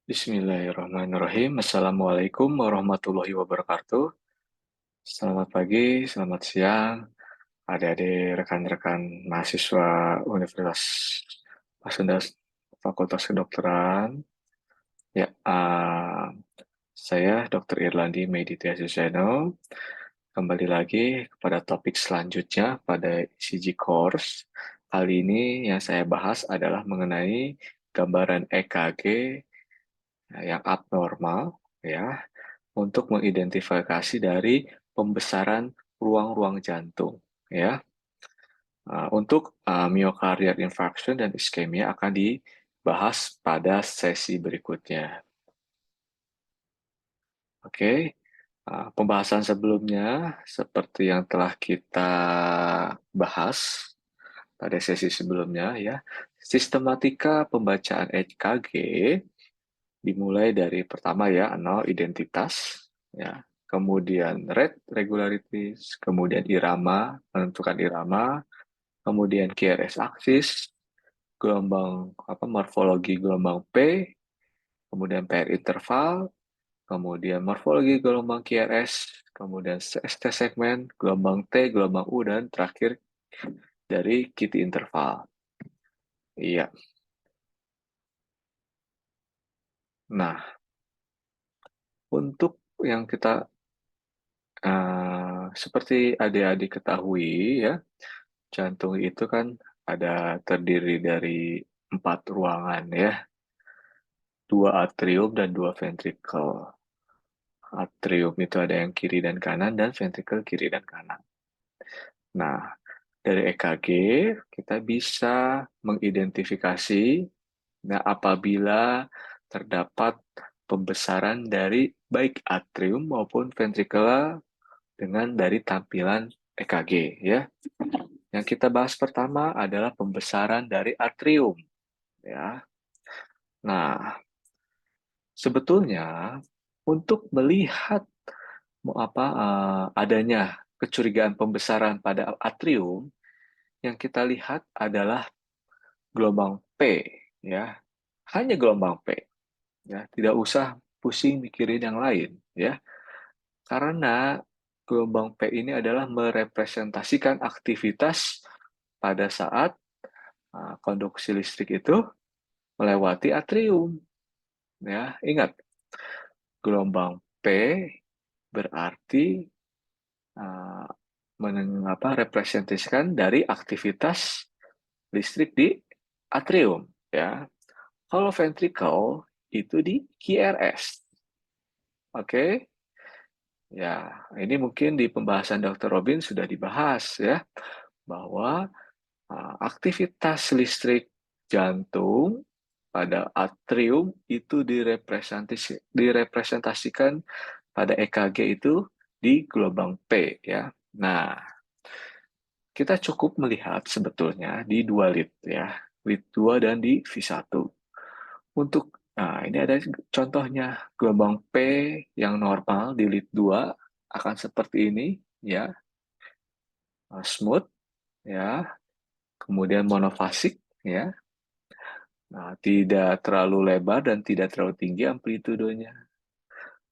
Bismillahirrahmanirrahim. Assalamualaikum warahmatullahi wabarakatuh. Selamat pagi, selamat siang, adik-adik rekan-rekan mahasiswa Universitas Pasundan Fakultas Kedokteran. Ya, saya Dr. Irlandi Meditya Suseno. Kembali lagi kepada topik selanjutnya pada ECG Course. Kali ini yang saya bahas adalah mengenai gambaran EKG yang abnormal, ya, untuk mengidentifikasi dari pembesaran ruang-ruang jantung, ya. Untuk myocardial infarction dan iskemia akan dibahas pada sesi berikutnya. Oke, pembahasan sebelumnya seperti yang telah kita bahas pada sesi sebelumnya, ya. Sistematika pembacaan EKG dimulai dari pertama, ya, nol identitas, ya, kemudian rate regularities, kemudian irama, menentukan irama, kemudian QRS aksis, gelombang morfologi gelombang P, kemudian PR interval, kemudian morfologi gelombang QRS, kemudian ST segmen, gelombang T, gelombang U, dan terakhir dari QT interval. Iya. Nah, untuk yang kita seperti adik-adik ketahui, ya, jantung itu kan terdiri dari 4 ruangan, ya, 2 atrium dan 2 ventricle. Atrium itu ada yang kiri dan kanan, dan ventricle kiri dan kanan. Nah, dari EKG kita bisa mengidentifikasi, nah, apabila terdapat pembesaran dari baik atrium maupun ventricle dengan dari tampilan EKG, ya. Yang kita bahas pertama adalah pembesaran dari atrium, ya. Nah, sebetulnya untuk melihat adanya kecurigaan pembesaran pada atrium, yang kita lihat adalah gelombang P, ya. Hanya gelombang P, ya. Tidak usah pusing mikirin yang lain, ya. Karena gelombang P ini adalah merepresentasikan aktivitas pada saat konduksi listrik itu melewati atrium, ya. Ingat, gelombang P berarti uh, representasikan dari aktivitas listrik di atrium, ya. Kalau ventricle itu di QRS. Oke. Ya, ini mungkin di pembahasan Dr. Robin sudah dibahas, ya, bahwa aktivitas listrik jantung pada atrium itu direpresentasikan pada EKG itu di gelombang P, ya. Nah, kita cukup melihat sebetulnya di dua lead, ya, lead 2 dan di V1. Ini ada contohnya, gelombang P yang normal di lead 2 akan seperti ini, ya, smooth, ya, kemudian monofasik, ya. Nah, tidak terlalu lebar dan tidak terlalu tinggi amplitudenya.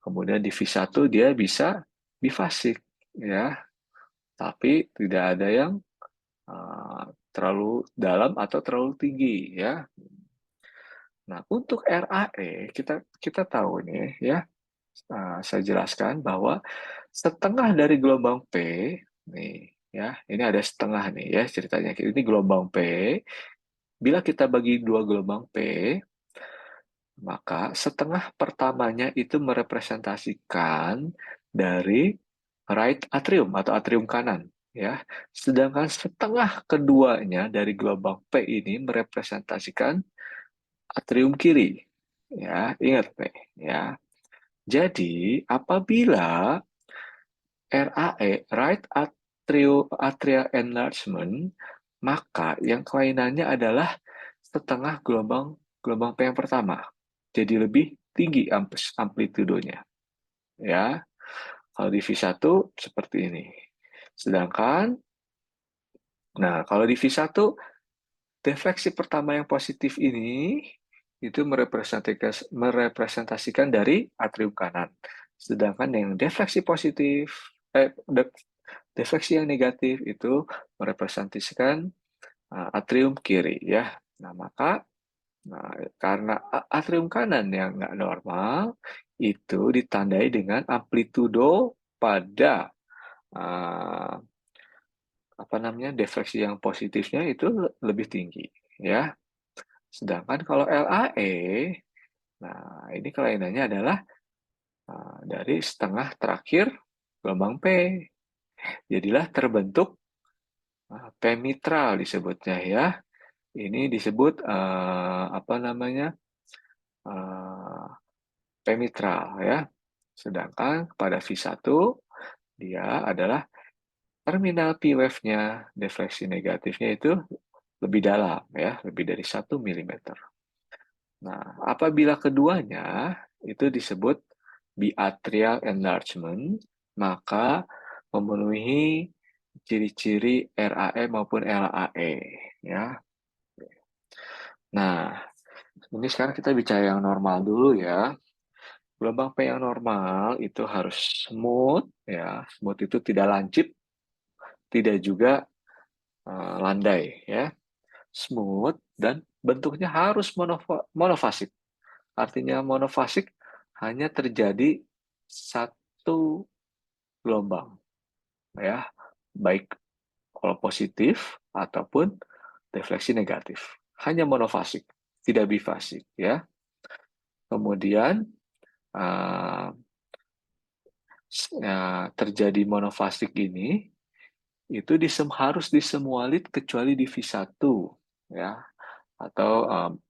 Kemudian di V1 dia bisa bifasik, ya, tapi tidak ada yang terlalu dalam atau terlalu tinggi, ya. Nah, untuk RAE kita kita tahu nih, ya, saya jelaskan bahwa setengah dari gelombang P nih, ya, ini ada setengah nih, ya, ceritanya. Ini gelombang P. Bila kita bagi dua gelombang P, maka setengah pertamanya itu merepresentasikan dari right atrium atau atrium kanan, ya. Sedangkan setengah keduanya dari gelombang P ini merepresentasikan atrium kiri. Ya, ingat nih, ya. Jadi, apabila RAE, right atrial enlargement, maka yang kelainannya adalah setengah gelombang gelombang P yang pertama. Jadi lebih tinggi amplitudenya. Ya. Kalau di V1 seperti ini. Sedangkan, nah, kalau di V1, defleksi pertama yang positif ini itu merepresentasikan dari atrium kanan. Sedangkan yang defleksi positif, defleksi yang negatif itu merepresentasikan atrium kiri ya. Nah, karena atrium kanan yang nggak normal itu ditandai dengan amplitudo pada uh, defleksi yang positifnya itu lebih tinggi ya. Sedangkan kalau LAE, nah ini kelainannya adalah dari setengah terakhir gelombang P. Jadilah terbentuk P mitral disebutnya ya. Ini disebut P mitral ya. Sedangkan pada V1 dia adalah terminal P wave-nya, defleksi negatifnya itu lebih dalam ya, lebih dari 1 mm. Nah, apabila keduanya itu disebut biatrial enlargement, maka memenuhi ciri-ciri RAE maupun LAE ya. Nah, ini sekarang kita bicara yang normal dulu ya. Gelombang P yang normal itu harus smooth ya. Smooth itu tidak lancip, tidak juga landai ya. Smooth dan bentuknya harus monofasik. Artinya monofasik hanya terjadi satu gelombang ya, baik kalau positif ataupun defleksi negatif. Hanya monofasik, tidak bifasik ya. Kemudian terjadi monofasik ini itu harus di semua lead kecuali di V1 ya, atau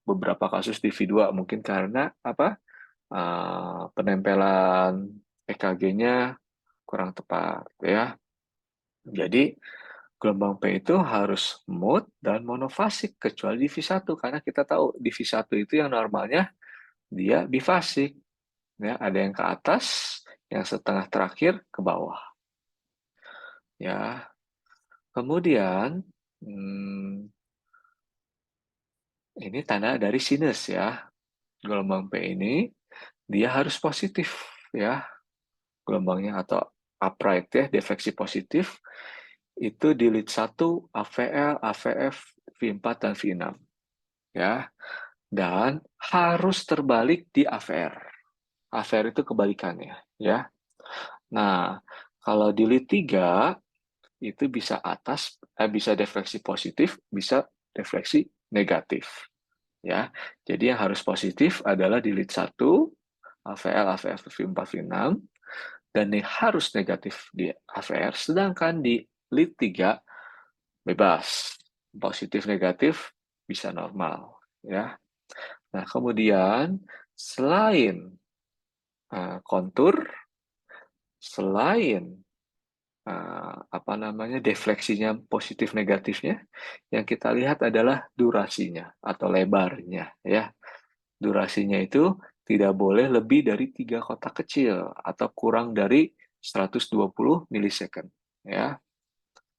beberapa kasus di V2 mungkin karena penempelan EKG-nya kurang tepat ya. Jadi gelombang P itu harus smooth dan monofasik kecuali di V1 karena kita tahu di V1 itu yang normalnya dia bifasik ya, ada yang ke atas, yang setengah terakhir ke bawah. Ya. Kemudian ini tanda dari sinus ya. Gelombang P ini dia harus positif ya. Gelombangnya atau upright ya, defleksi positif itu di lead 1 AVL, AVF, V4 dan V6 ya. Dan harus terbalik di AVR. AVR itu kebalikannya ya. Nah, kalau di lead 3 itu bisa bisa defleksi positif, bisa defleksi negatif ya. Jadi yang harus positif adalah di lead 1 AVL, AVF, V4, V6 dan yang harus negatif di AVR, sedangkan di lead 3 bebas. Positif negatif bisa normal ya. Nah, kemudian selain kontur, selain defleksinya positif negatifnya, yang kita lihat adalah durasinya atau lebarnya ya. Durasinya itu tidak boleh lebih dari 3 kotak kecil atau kurang dari 120 milisecond ya.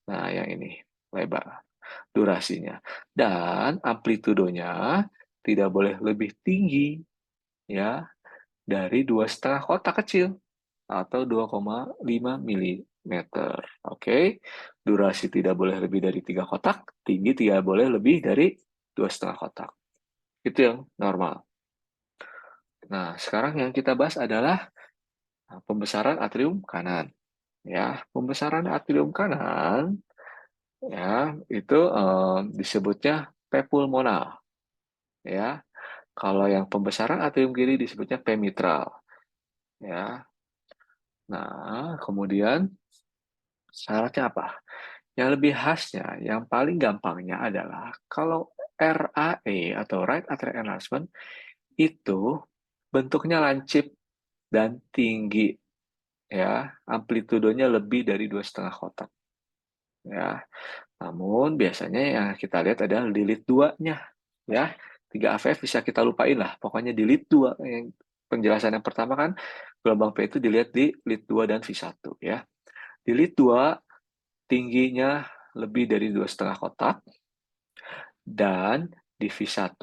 Nah, yang ini lebar durasinya. Dan amplitudonya tidak boleh lebih tinggi ya dari 2,5 kotak kecil atau 2,5 mm. Oke. Durasi tidak boleh lebih dari 3 kotak, tinggi tidak boleh lebih dari 2,5 kotak. Itu yang normal. Nah, sekarang yang kita bahas adalah pembesaran atrium kanan. Ya, pembesaran atrium kanan ya itu disebutnya P pulmonal. Ya, kalau yang pembesaran atrium kiri disebutnya P mitral. Ya. Nah, kemudian syaratnya apa? Yang lebih khasnya, yang paling gampangnya adalah kalau RAE atau right atrial enlargement itu bentuknya lancip dan tinggi ya, amplitudonya lebih dari 2,5 kotak ya. Namun biasanya yang kita lihat adalah di lead 2-nya ya. 3 AVF bisa kita lupain lah, pokoknya di lead 2 yang penjelasan yang pertama kan gelombang P itu dilihat di lead 2 dan V1 ya. Di lead 2 tingginya lebih dari 2,5 kotak dan di V1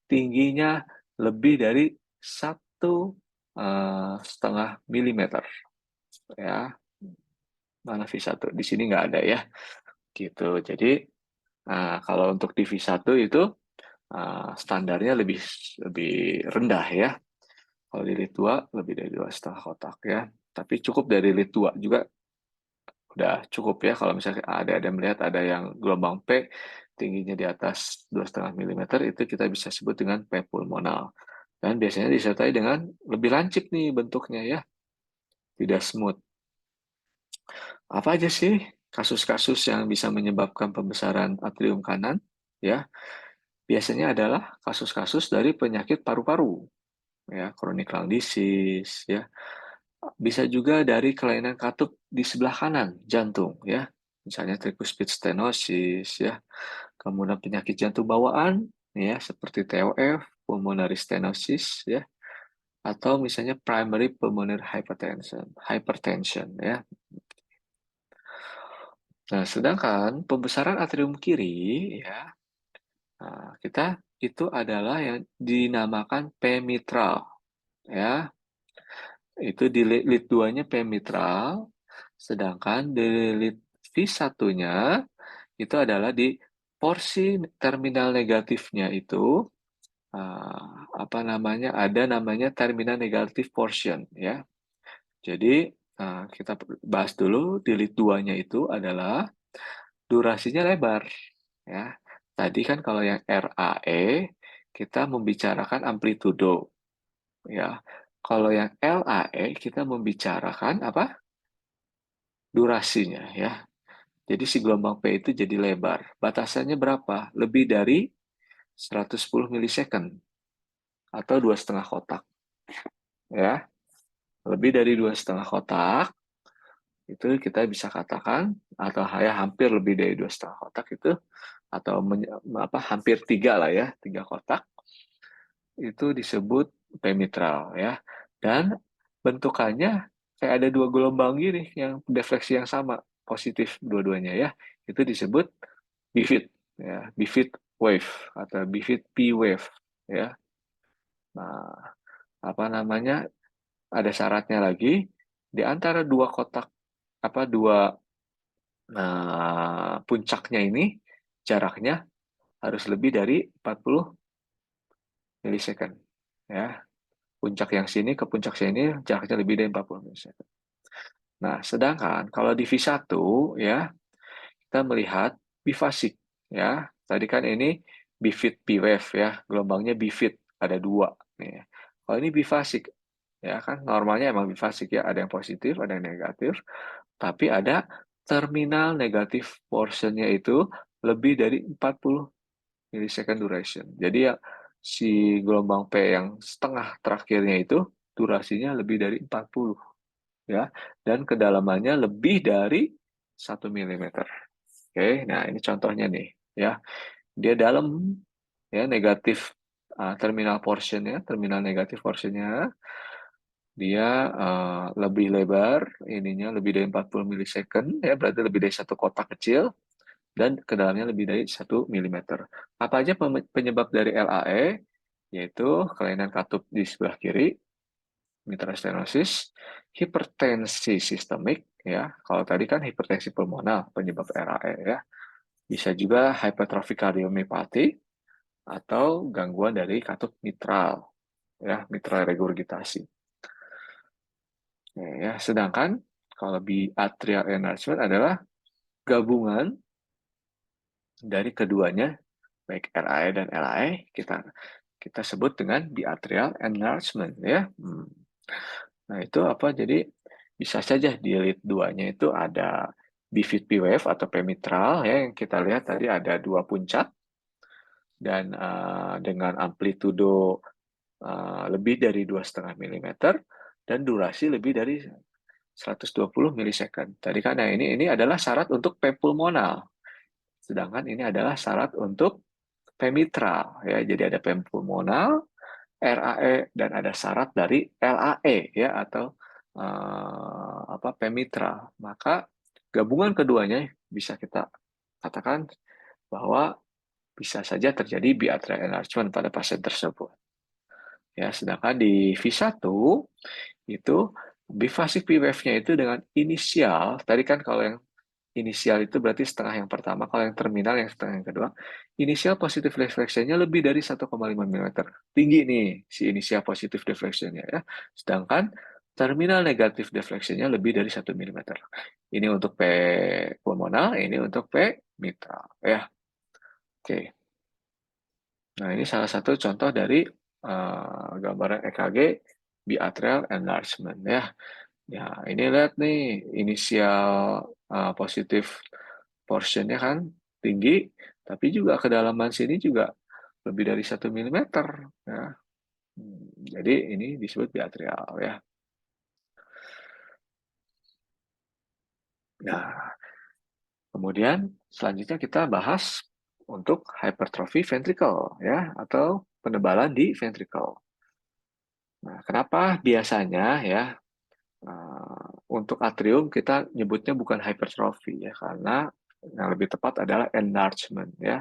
tingginya lebih dari 1,5 milimeter, ya. Mana V1? Di sini nggak ada ya, gitu. Jadi, kalau untuk di V1 itu standarnya lebih lebih rendah ya. Kalau di lit 2 lebih dari 2,5 kotak ya. Tapi cukup dari lit 2 juga udah cukup ya. Kalau misalnya ada melihat ada yang gelombang P tingginya di atas 2,5 milimeter, itu kita bisa sebut dengan P pulmonal. Dan biasanya disertai dengan lebih lancip nih bentuknya ya, tidak smooth. Apa aja sih kasus-kasus yang bisa menyebabkan pembesaran atrium kanan? Ya, biasanya adalah kasus-kasus dari penyakit paru-paru, ya, chronic lung disease, ya. Bisa juga dari kelainan katup di sebelah kanan jantung, ya. Misalnya tricuspid stenosis, ya. Kemudian penyakit jantung bawaan, ya, seperti TOF, pulmonary stenosis, ya. Atau misalnya primary pulmonary hypertension, ya. Nah, sedangkan pembesaran atrium kiri, ya, kita itu adalah yang dinamakan P mitral, ya. Itu di lead 2-nya P mitral, sedangkan di lead V1-nya itu adalah di porsi terminal negatifnya itu, apa namanya, ada namanya terminal negatif portion ya. Jadi kita bahas dulu di lead 2-nya itu adalah durasinya lebar ya. Tadi kan kalau yang RAE kita membicarakan amplitudo ya. Kalau yang LAE kita membicarakan apa? Durasinya ya. Jadi si gelombang P itu jadi lebar. Batasannya berapa? Lebih dari 110 milisecond atau 2,5 kotak ya. Lebih dari 2,5 kotak itu kita bisa katakan, atau ya hampir lebih dari 2,5 kotak itu, atau hampir 3 lah ya, 3 kotak itu disebut P mitral ya. Dan bentukannya kayak ada dua gelombang gini yang defleksi yang sama, positif dua-duanya ya. Itu disebut BFID ya, BFID wave atau BFID P wave ya. Nah, apa namanya? Ada syaratnya lagi di antara dua kotak, dua puncaknya ini jaraknya harus lebih dari 40 milisecond ya. Puncak yang sini ke puncak sini jaraknya lebih dari 40 milisecond. Nah, sedangkan kalau di V1 ya, kita melihat bifasik ya. Tadi kan ini bifid P wave ya, gelombangnya bifid ada dua nih. Kalau ini bifasik ya kan normalnya emang bifasik ya, ada yang positif, ada yang negatif, tapi ada terminal negatif portionnya itu lebih dari 40 millisecond duration. Jadi ya si gelombang P yang setengah terakhirnya itu durasinya lebih dari 40 ya, dan kedalamannya lebih dari 1 milimeter. Oke, nah ini contohnya nih ya. Dia dalam ya negatif terminal negatif portionnya dia lebih lebar, ininya lebih dari 40 milisecond ya, berarti lebih dari satu kotak kecil dan kedalamnya lebih dari 1 milimeter. Apa aja penyebab dari LAE? Yaitu kelainan katup di sebelah kiri, mitral stenosis, hipertensi sistemik ya. Kalau tadi kan hipertensi pulmonal penyebab RAE ya. Bisa juga hypertrophic cardiomyopathy atau gangguan dari katup mitral ya, mitral regurgitasi. Ya, sedangkan kalau atrial enlargement adalah gabungan dari keduanya, baik RAE dan LAE, kita sebut dengan biatrial enlargement ya. Nah, itu apa? Jadi bisa saja di lead 2-nya itu ada bifid P wave atau P mitral ya, yang kita lihat tadi ada dua puncak dan dengan amplitudo lebih dari 2,5 milimeter dan durasi lebih dari 120 milisecond. Tadi kan ini adalah syarat untuk P pulmonal. Sedangkan ini adalah syarat untuk P mitral ya. Jadi ada P pulmonal, RAE dan ada syarat dari LAE ya, atau P mitral. Maka gabungan keduanya bisa kita katakan bahwa bisa saja terjadi bilateral enlargement pada pasien tersebut. Ya, sedangkan di V1 itu bifasik P-wave-nya itu dengan inisial, tadi kan kalau yang inisial itu berarti setengah yang pertama, kalau yang terminal yang setengah yang kedua, inisial positif deflection-nya lebih dari 1,5 mm. Tinggi nih si inisial positif deflection-nya ya. Sedangkan terminal negatif deflection-nya lebih dari 1 mm. Ini untuk P pulmonal, ini untuk P mitral ya. Oke. Nah, ini salah satu contoh dari gambaran EKG bilateral enlargement ya. Ya, ini lihat nih inisial positif portionnya kan tinggi, tapi juga kedalaman sini juga lebih dari 1 mm ya. Jadi ini disebut bilateral ya. Nah, kemudian selanjutnya kita bahas untuk hypertrophy ventricle ya atau penebalan di ventricle. Nah, kenapa biasanya ya untuk atrium kita nyebutnya bukan hypertrophy ya karena yang lebih tepat adalah enlargement ya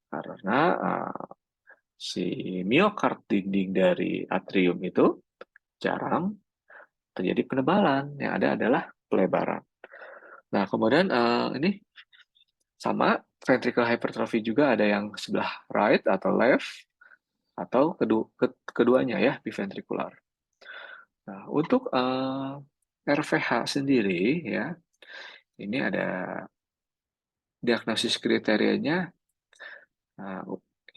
karena si miokard dinding dari atrium itu jarang terjadi penebalan, yang ada adalah pelebaran. Nah, kemudian ini sama ventricle hypertrophy juga ada yang sebelah right atau left atau keduanya ya biventrikular. Nah, untuk RVH sendiri ya, ini ada diagnosis kriterianya. Nah,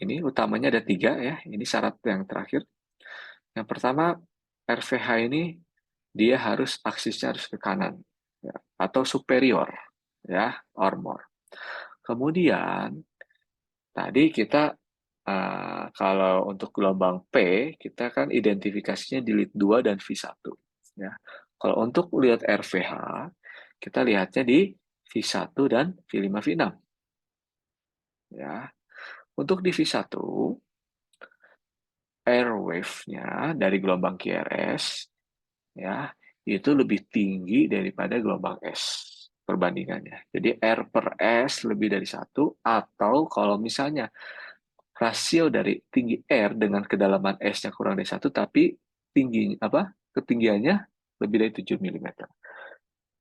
ini utamanya ada 3 ya. Ini syarat yang terakhir. Yang pertama, RVH ini dia harus aksisnya harus ke kanan ya, atau superior ya, or more. Kemudian tadi kita kalau untuk gelombang P kita kan identifikasinya di lead 2 dan V1 ya. Kalau untuk lihat RVH kita lihatnya di V1 dan V5 V6 ya. Untuk di V1 airwave-nya dari gelombang QRS ya itu lebih tinggi daripada gelombang S perbandingannya. Jadi R per S lebih dari 1 atau kalau misalnya rasio dari tinggi R dengan kedalaman S-nya kurang dari 1 tapi tinggi ketinggiannya lebih dari 7 mm.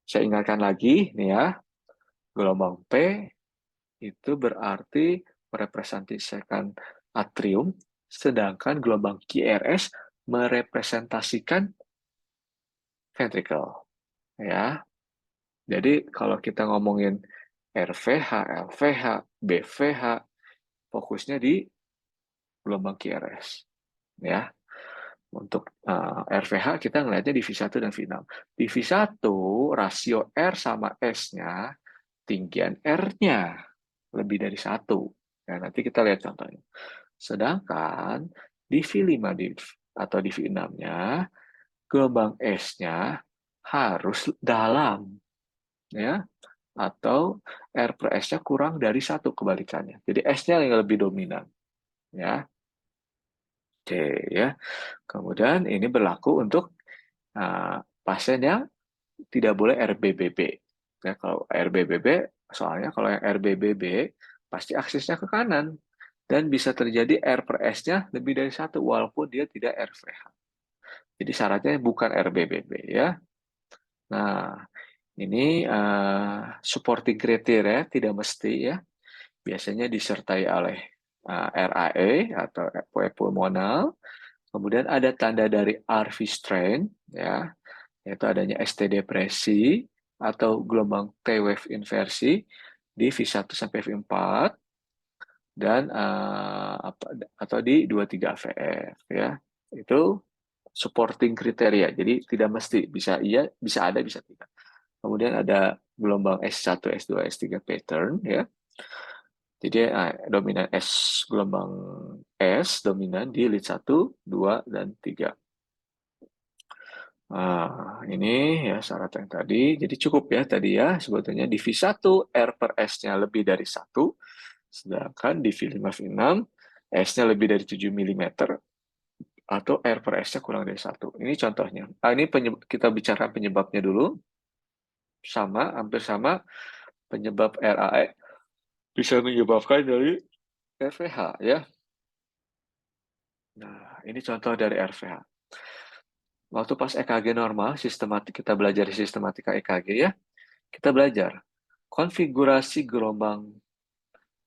Saya ingatkan lagi nih ya, gelombang P itu berarti merepresentasikan atrium sedangkan gelombang QRS merepresentasikan ventricle ya. Jadi kalau kita ngomongin RVH, LVH, BVH, fokusnya di gelombang QRS. Ya, untuk RVH kita ngelihatnya di V1 dan V6. Di V1 rasio R sama S-nya, tinggian R-nya lebih dari 1. Ya, nanti kita lihat contohnya. Sedangkan di V5 atau di V6-nya, gelombang S-nya harus dalam. Ya, atau R per S-nya kurang dari 1 kebalikannya. Jadi S-nya yang lebih dominan. Ya. Oke, ya. Kemudian ini berlaku untuk pasien yang tidak boleh RBBB. Ya, kalau RBBB, soalnya kalau yang RBBB pasti aksesnya ke kanan dan bisa terjadi R per S-nya lebih dari 1 walaupun dia tidak RVH. Jadi syaratnya bukan RBBB ya. Nah, ini supporting criteria tidak mesti ya. Biasanya disertai oleh RAE atau pulmonal. Kemudian ada tanda dari RV strain ya, yaitu adanya ST depresi atau gelombang T-wave inversi di V1 sampai V4 dan atau di 23 AVF ya. Itu supporting kriteria. Jadi tidak mesti, bisa iya, bisa ada, bisa tidak. Kemudian ada gelombang S1, S2, S3 pattern ya. Jadi dominan S gelombang S dominan di lead 1, 2 dan 3. Nah, ini ya syarat yang tadi. Jadi cukup ya tadi ya sebetulnya di V1 R per S-nya lebih dari 1, sedangkan di V5 V6 S-nya lebih dari 7 mm atau R per S-nya kurang dari 1. Ini contohnya. Ini kita bicara penyebabnya dulu. Sama, hampir sama penyebab RAE bisa menyebabkan dari RVH ya. Nah, ini contoh dari RVH. Waktu pas EKG normal, kita belajar sistematika EKG ya, kita belajar konfigurasi gelombang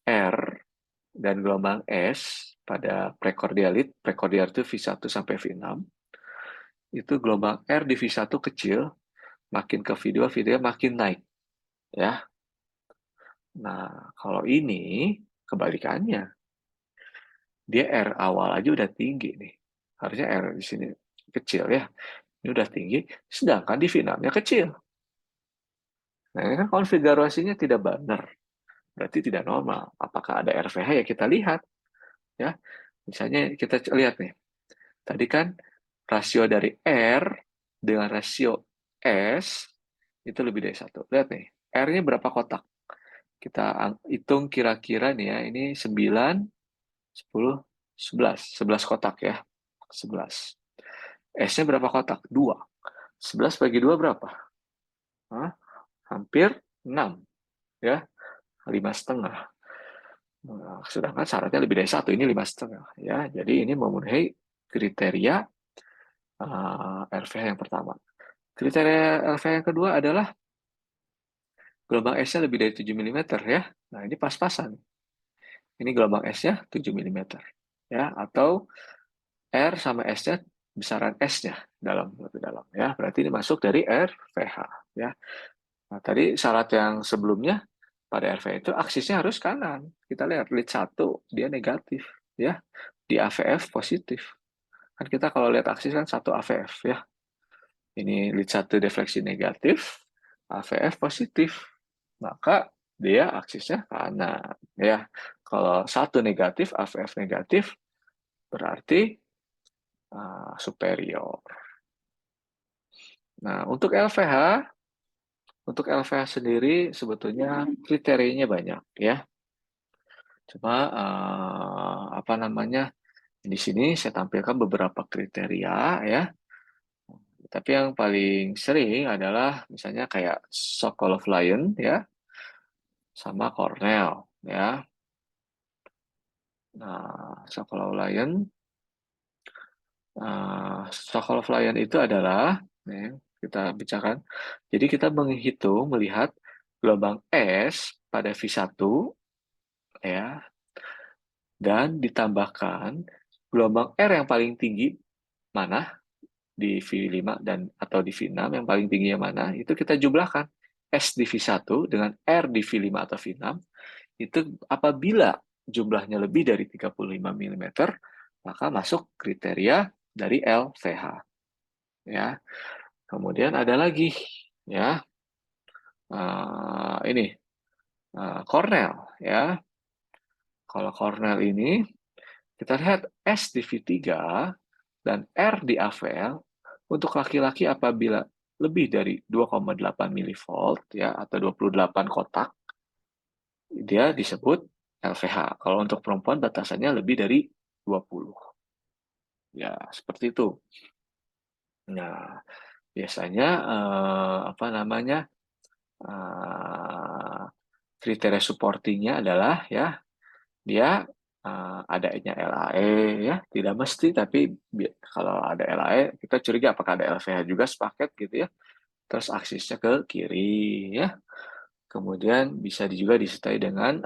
R dan gelombang S pada prekordialit, prekordial itu V1 sampai V6, itu gelombang R di V1 kecil, makin ke V2, V3 makin naik. Ya. Nah, kalau ini kebalikannya. Dia R awal aja udah tinggi nih. Harusnya R di sini kecil ya. Ini udah tinggi, sedangkan di V6-nya kecil. Nah, ini kan konfigurasinya tidak benar. Berarti tidak normal. Apakah ada RVH ya kita lihat. Ya, misalnya kita lihat nih. Tadi kan rasio dari R dengan rasio S itu lebih dari 1. Lihat nih, R-nya berapa kotak? Kita hitung kira-kira nih ya, ini 9, 10, 11. 11 kotak ya. 11. S-nya berapa kotak? 2. 11 bagi 2 berapa? Hah? Hampir 6. Ya, 5,5. Nah, sedangkan syaratnya lebih dari 1, ini 5,5. Ya, jadi ini memenuhi kriteria LVH yang pertama. Kriteria LVH yang kedua adalah gelombang S-nya lebih dari 7 mm ya. Nah, ini pas-pasan. Ini gelombang S-nya 7 mm. Ya, atau R sama S-nya besaran S-nya lebih dalam ya. Berarti ini masuk dari RVH ya. Nah, tadi syarat yang sebelumnya pada RVH itu aksisnya harus kanan. Kita lihat lead 1 dia negatif ya. Di AVF positif. Kan kita kalau lihat aksis kan 1 AVF ya. Ini lead 1 defleksi negatif, AVF positif. Maka dia aksisnya kanan ya. Kalau 1 negatif, AVF negatif berarti superior. Nah, untuk LVH sendiri sebetulnya kriterianya banyak ya. Cuma apa namanya? Di sini saya tampilkan beberapa kriteria ya. Tapi yang paling sering adalah misalnya kayak Sokolov-Lyon ya, sama Cornell ya. Nah, Sokolov-Lyon itu adalah ya, kita bicarakan. Jadi kita melihat gelombang S pada V1 ya, dan ditambahkan gelombang R yang paling tinggi mana di V5 dan atau di V6 yang paling tingginya mana, itu kita jumlahkan S di V1 dengan R di V5 atau V6, itu apabila jumlahnya lebih dari 35 mm, maka masuk kriteria dari LVH. Ya. Kemudian ada lagi ya, ini Cornell ya. Kalau Cornell ini kita lihat S di V3 dan R di AVL untuk laki-laki apabila lebih dari 2,8 mV ya atau 28 kotak, dia disebut LVH. Kalau untuk perempuan batasannya lebih dari 20. Ya, seperti itu. Nah, biasanya apa namanya? eh, kriteria supportingnya adalah ya dia adanya LAE ya, tidak mesti, tapi kalau ada LAE kita curiga apakah ada LVH juga sepaket gitu ya. Terus aksisnya ke kiri ya. Kemudian bisa juga disertai dengan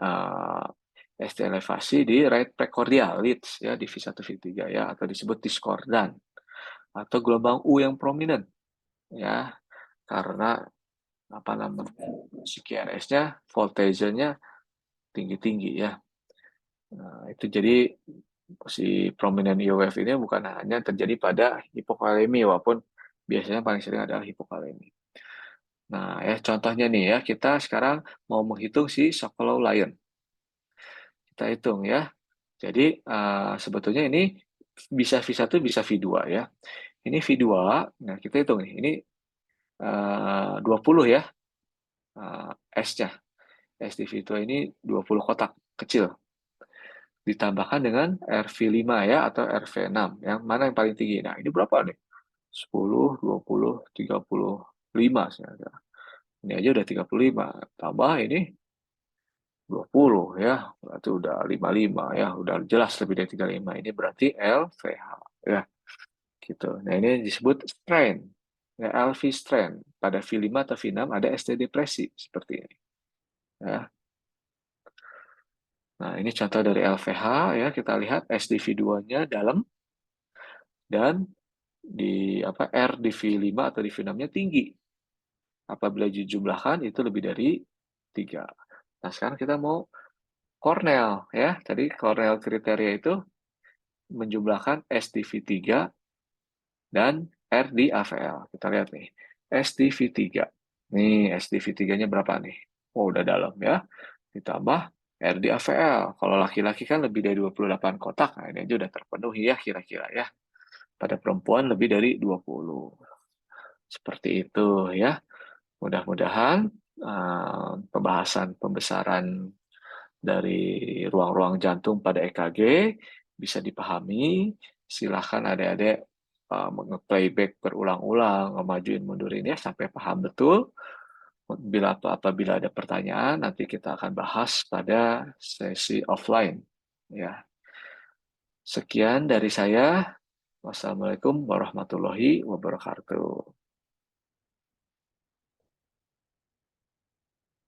ST elevasi di right precordial leads ya di V1 V3 ya, atau disebut discordan atau gelombang U yang prominent ya, karena apa namanya si QRS-nya voltasenya tinggi-tinggi ya. Nah, itu jadi si prominent EOF ini bukan hanya terjadi pada hipokalemi, walaupun biasanya paling sering adalah hipokalemi. Nah, ya contohnya nih ya, kita sekarang mau menghitung si Sokolov-Lyon. Kita hitung ya. Jadi sebetulnya ini bisa V1, bisa V2 ya. Ini V2, nah kita hitung nih, ini 20 ya S-nya. S di V2 ini 20 kotak kecil. Ditambahkan dengan RV5 ya, atau RV6. Yang mana yang paling tinggi? Nah, ini berapa nih? 10, 20, 35. Ini aja udah 35. Tambah ini 20 ya, berarti udah 55 ya, udah jelas lebih dari 35. Ini berarti LVH ya, gitu. Nah, ini disebut strain. Ya, LV strain. Pada V5 atau V6 ada ST depresi seperti ini. Ya. Nah, ini contoh dari LVH ya, kita lihat S di V2-nya dalam dan di R di V5 atau di V6-nya tinggi. Apabila dijumlahkan itu lebih dari 3. Nah, sekarang kita mau Cornell ya. Tadi Cornell kriteria itu menjumlahkan S di V3 dan R di AVL. Kita lihat nih, S di V3. Nih, S di V3-nya berapa nih? Oh, udah dalam ya. Ditambah R di AVL. Kalau laki-laki kan lebih dari 28 kotak. Nah, ini aja udah terpenuhi ya kira-kira ya. Pada perempuan lebih dari 20. Seperti itu ya. Mudah-mudahan pembahasan pembesaran dari ruang-ruang jantung pada EKG bisa dipahami. Silahkan adik-adik nge-playback berulang-ulang, ngemajuin mundurin ya sampai paham betul. Apabila ada pertanyaan, nanti kita akan bahas pada sesi offline. Ya, sekian dari saya. Wassalamualaikum warahmatullahi wabarakatuh.